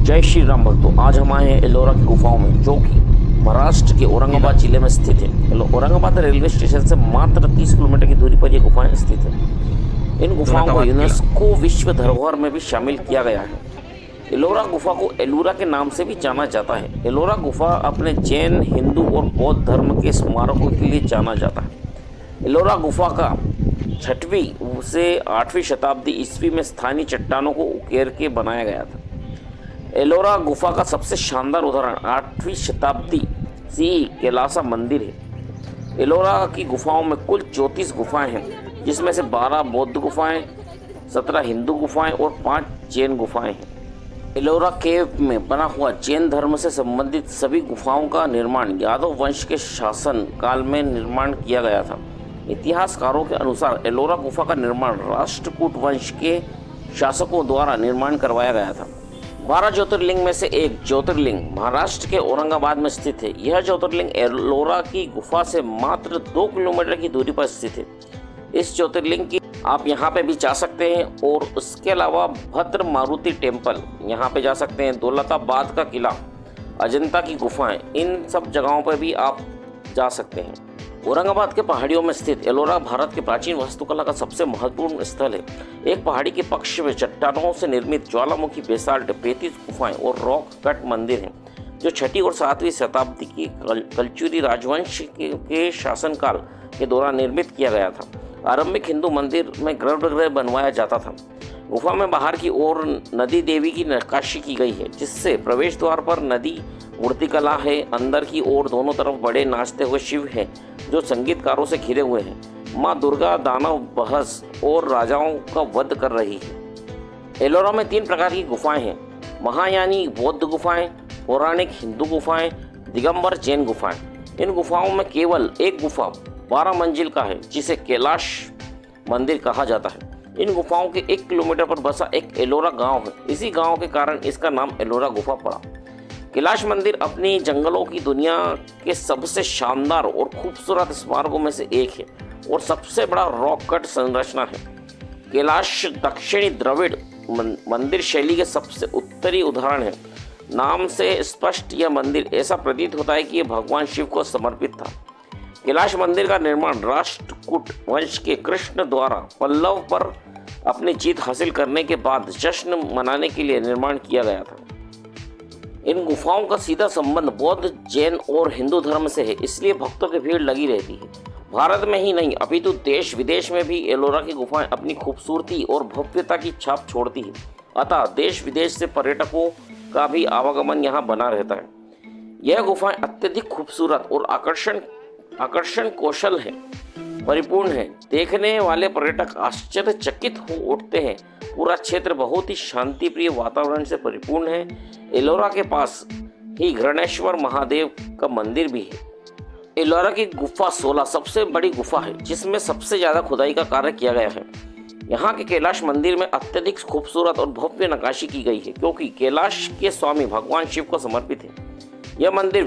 जय श्री राम भक्तों। आज हम आए हैं एलोरा की गुफाओं में, जो कि महाराष्ट्र के औरंगाबाद जिले में स्थित है। औरंगाबाद रेलवे स्टेशन से मात्र 30 किलोमीटर की दूरी पर ये गुफाएं स्थित हैं। इन गुफाओं को यूनेस्को विश्व धरोहर में भी शामिल किया गया है। एलोरा गुफा को एलूरा के नाम से भी जाना जाता है। एलोरा गुफा अपने जैन, हिंदू और बौद्ध धर्म के स्मारकों के लिए जाना जाता है। एलोरा गुफा का 6वीं से 8वीं शताब्दी ईस्वी में स्थानीय चट्टानों को उकेर के बनाया गया था। एलोरा गुफा का सबसे शानदार उदाहरण 8वीं शताब्दी सी कैलासा मंदिर है। एलोरा की गुफाओं में कुल 34 गुफाएं हैं, जिसमें से 12 बौद्ध गुफाएं, 17 हिंदू गुफाएं और 5 जैन गुफाएं हैं। एलोरा केव में बना हुआ जैन धर्म से संबंधित सभी गुफाओं का निर्माण यादव वंश के शासन काल में निर्माण किया गया था। इतिहासकारों के अनुसार एलोरा गुफा का निर्माण राष्ट्रकूट वंश के शासकों द्वारा निर्माण करवाया गया था। 12 ज्योतिर्लिंग में से एक ज्योतिर्लिंग महाराष्ट्र के औरंगाबाद में स्थित है। यह ज्योतिर्लिंग एलोरा की गुफा से मात्र 2 किलोमीटर की दूरी पर स्थित है। इस ज्योतिर्लिंग की आप यहाँ पे भी जा सकते हैं और उसके अलावा भद्र मारुति टेम्पल यहाँ पे जा सकते हैं। दौलताबाद का किला, अजंता की गुफाएं, इन सब जगहों पर भी आप जा सकते हैं। औरंगाबाद के पहाड़ियों में स्थित एलोरा भारत के प्राचीन वास्तुकला का सबसे महत्वपूर्ण स्थल है। एक पहाड़ी के पक्ष में चट्टानों से निर्मित ज्वालामुखी, बेसाल्ट, 35 गुफाएं और रॉक कट मंदिर हैं, जो 6वीं और 7वीं शताब्दी की कलचुरी राजवंश के शासनकाल के दौरान निर्मित किया गया था। आरंभिक हिंदू मंदिर में गर्भगृह बनवाया जाता था। गुफा में बाहर की ओर नदी देवी की नक्काशी की गई है, जिससे प्रवेश द्वार पर नदी मूर्तिकला है। अंदर की ओर दोनों तरफ बड़े नाचते हुए शिव हैं, जो संगीतकारों से घिरे हुए हैं। माँ दुर्गा दानव, बहस और राजाओं का वध कर रही है। एलोरा में 3 प्रकार की गुफाएं हैं: महायानी बौद्ध गुफाएं, पौराणिक हिंदू गुफाएं, दिगंबर जैन गुफाएं। इन गुफाओं में केवल एक गुफा 12 मंजिल का है, जिसे कैलाश मंदिर कहा जाता है। इन गुफाओं के 1 किलोमीटर पर बसा एक एलोरा गांव है। इसी गांव के कारण इसका नाम एलोरा गुफा पड़ा। कैलाश मंदिर अपनी जंगलों की दुनिया के सबसे शानदार और खूबसूरत स्मारकों में से एक है और सबसे बड़ा रॉक कट संरचना है। कैलाश दक्षिणी द्रविड़ मंदिर शैली के सबसे उत्तरी उदाहरण है। नाम से स्पष्ट यह मंदिर ऐसा प्रतीत होता है कि यह भगवान शिव को समर्पित था। कैलाश मंदिर का निर्माण राष्ट्रकूट वंश के कृष्ण द्वारा पल्लव पर अपनी जीत हासिल करने के बाद जश्न मनाने के लिए निर्माण किया गया था। इन गुफाओं का सीधा संबंध बौद्ध, जैन और हिंदू धर्म से है, इसलिए भक्तों की भीड़ लगी रहती है। भारत में ही नहीं अपितु देश विदेश में भी एलोरा की गुफाएं अपनी खूबसूरती और भव्यता की छाप छोड़ती है। अतः देश विदेश से पर्यटकों का भी आवागमन यहाँ बना रहता है। यह गुफाएं अत्यधिक खूबसूरत और आकर्षण कौशल है परिपूर्ण है। देखने वाले पर्यटक आश्चर्यचकित हो उठते हैं। पूरा क्षेत्र बहुत ही शांतिप्रिय वातावरण से परिपूर्ण है। एलोरा के पास ही घृणेश्वर महादेव का मंदिर भी है। एलोरा की गुफा 16 सबसे बड़ी गुफा है, जिसमें सबसे ज़्यादा खुदाई का कार्य किया गया है। यहाँ के कैलाश मंदिर में अत्यधिक खूबसूरत और भव्य नक्काशी की गई है, क्योंकि कैलाश के स्वामी भगवान शिव को समर्पित है। यह मंदिर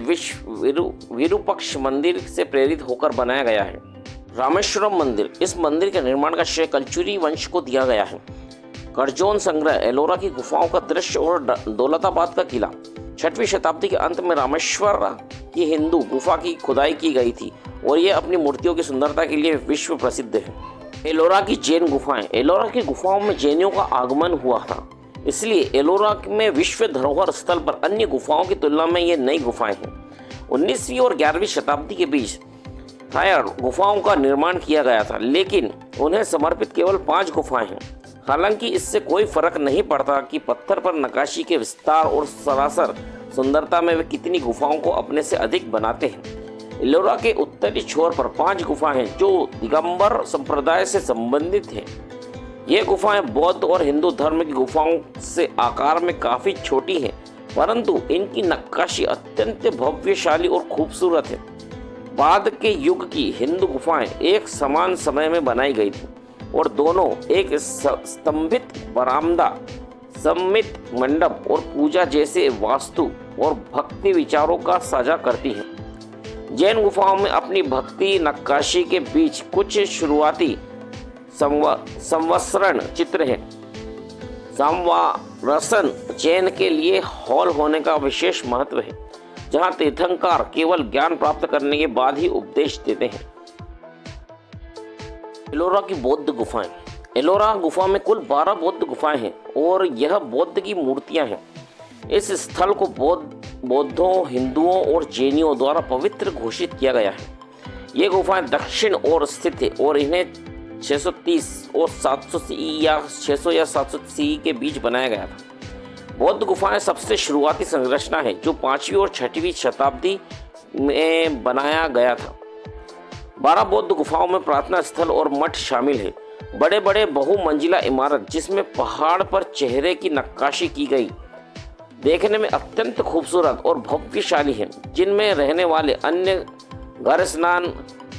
विरूपक्ष मंदिर से प्रेरित होकर बनाया गया है। रामेश्वरम मंदिर, इस मंदिर के निर्माण का श्रेय कलचुरी वंश को दिया गया है। करजोन संग्रह, एलोरा की गुफाओं का दृश्य और दौलताबाद का किला। 6वीं शताब्दी के अंत में रामेश्वर की हिंदू गुफा की खुदाई की गई थी और ये अपनी मूर्तियों की सुंदरता के लिए विश्व प्रसिद्ध है। एलोरा की जैन गुफाएं, एलोरा की गुफाओं में जैनियों का आगमन हुआ था, इसलिए एलोरा में विश्व धरोहर स्थल पर अन्य गुफाओं की तुलना में ये नई गुफाएं हैं। 19वीं और 11वीं शताब्दी के बीच थायर गुफाओं का निर्माण किया गया था, लेकिन उन्हें समर्पित केवल 5 गुफाएं हैं। हालांकि इससे कोई फर्क नहीं पड़ता कि पत्थर पर नक्काशी के विस्तार और सरासर सुंदरता में वे कितनी गुफाओं को अपने से अधिक बनाते हैं। एलोरा के उत्तरी छोर पर 5 गुफाएं हैं, जो दिगंबर संप्रदाय से संबंधित हैं। ये गुफाएं बौद्ध और हिंदू धर्म की गुफाओं से आकार में काफ़ी छोटी हैं, परंतु इनकी नक्काशी अत्यंत भव्यशाली और खूबसूरत है। बाद के युग की हिंदू गुफाएं एक समान समय में बनाई गई थी और दोनों एक स्तंभित बरामदा, सम्मित मंडप और पूजा जैसे वास्तु और भक्ति विचारों का साझा करती हैं। जैन गुफाओं में अपनी भक्ति नक्काशी के बीच कुछ शुरुआती संवत्सरण चित्र हैं। रसन चयन के लिए हॉल होने का विशेष महत्व है, जहां तीर्थंकर केवल ज्ञान प्राप्त करने के बाद ही उपदेश देते हैं। एलोरा की बौद्ध गुफाएं। एलोरा गुफा में कुल 12 बौद्ध गुफाएं हैं और यह बौद्ध की मूर्तियां हैं। इस स्थल को बौद्धों, हिंदुओं और जैनियों द्वारा पवित्र घोषित किया गया है। ये गुफाएं दक्षिण ओर स्थित है और इन्हें 630 और 700 CE या 600 या 700 CE के बीच बनाया गया था। बौद्ध गुफाएं सबसे शुरुआती संरचना है जो 5वीं और 6वीं शताब्दी में बनाया गया था। 12 बौद्ध गुफाओं में प्रार्थना स्थल और मठ शामिल है। बड़े बड़े बहुमंजिला इमारत जिसमें पहाड़ पर चेहरे की नक्काशी की गई, देखने में अत्यंत खूबसूरत और भव्यशाली है, जिनमें रहने वाले अन्य घर, स्नान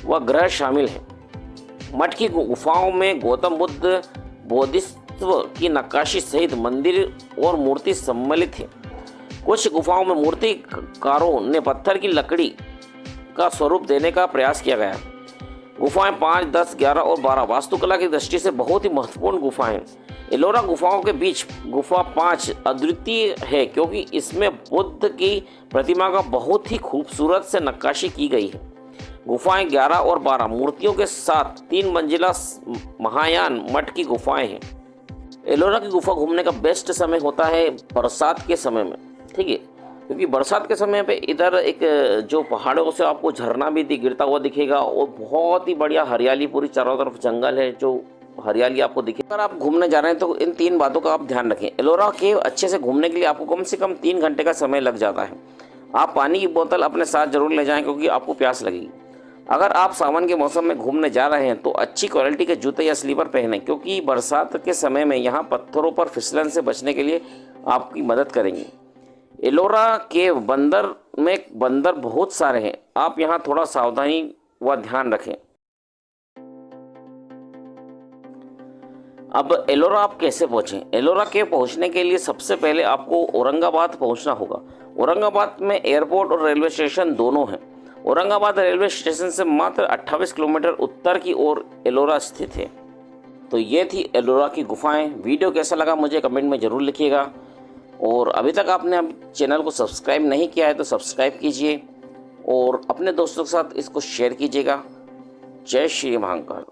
व गृह शामिल हैं। मठ की गुफाओं में गौतम बुद्ध, बोधिसत्व की नक्काशी सहित मंदिर और मूर्ति सम्मिलित है। कुछ गुफाओं में मूर्तिकारों ने पत्थर की लकड़ी का स्वरूप देने का प्रयास किया गया। गुफाएं 5, 10, 11 और 12 वास्तुकला की दृष्टि से बहुत ही महत्वपूर्ण गुफाएं हैं। एलोरा गुफाओं के बीच गुफा 5 अद्वितीय है क्योंकि इसमें बुद्ध की प्रतिमा का बहुत ही खूबसूरत से नक्काशी की गई है। गुफाएं 11 और 12 मूर्तियों के साथ 3 मंजिला महायान मठ की गुफाएं हैं। एलोरा की गुफा घूमने का बेस्ट समय होता है बरसात के समय में, ठीक है, क्योंकि बरसात के समय पे इधर एक जो पहाड़ों से आपको झरना भी गिरता हुआ दिखेगा और बहुत ही बढ़िया हरियाली, पूरी चारों तरफ जंगल है, जो हरियाली आपको दिखे। अगर आप घूमने जा रहे हैं तो इन 3 बातों का आप ध्यान रखें। एलोरा केव अच्छे से घूमने के लिए आपको कम से कम 3 घंटे का समय लग जाता है। आप पानी की बोतल अपने साथ जरूर ले जाएं क्योंकि आपको प्यास लगेगी। अगर आप सावन के मौसम में घूमने जा रहे हैं तो अच्छी क्वालिटी के जूते या स्लीपर पहनें क्योंकि बरसात के समय में यहाँ पत्थरों पर फिसलन से बचने के लिए आपकी मदद करेंगे। एलोरा केव बंदर में बंदर बहुत सारे हैं, आप यहाँ थोड़ा सावधानी व ध्यान रखें। अब एलोरा आप कैसे पहुँचें? एलोरा केव पहुँचने के लिए सबसे पहले आपको औरंगाबाद पहुँचना होगा। औरंगाबाद में एयरपोर्ट और रेलवे स्टेशन दोनों हैं। औरंगाबाद रेलवे स्टेशन से मात्र 28 किलोमीटर उत्तर की ओर एलोरा स्थित है। तो ये थी एलोरा की गुफाएं। वीडियो कैसा लगा मुझे कमेंट में ज़रूर लिखिएगा और अभी तक आपने चैनल को सब्सक्राइब नहीं किया है तो सब्सक्राइब कीजिए और अपने दोस्तों के साथ इसको शेयर कीजिएगा। जय श्री महाकाल।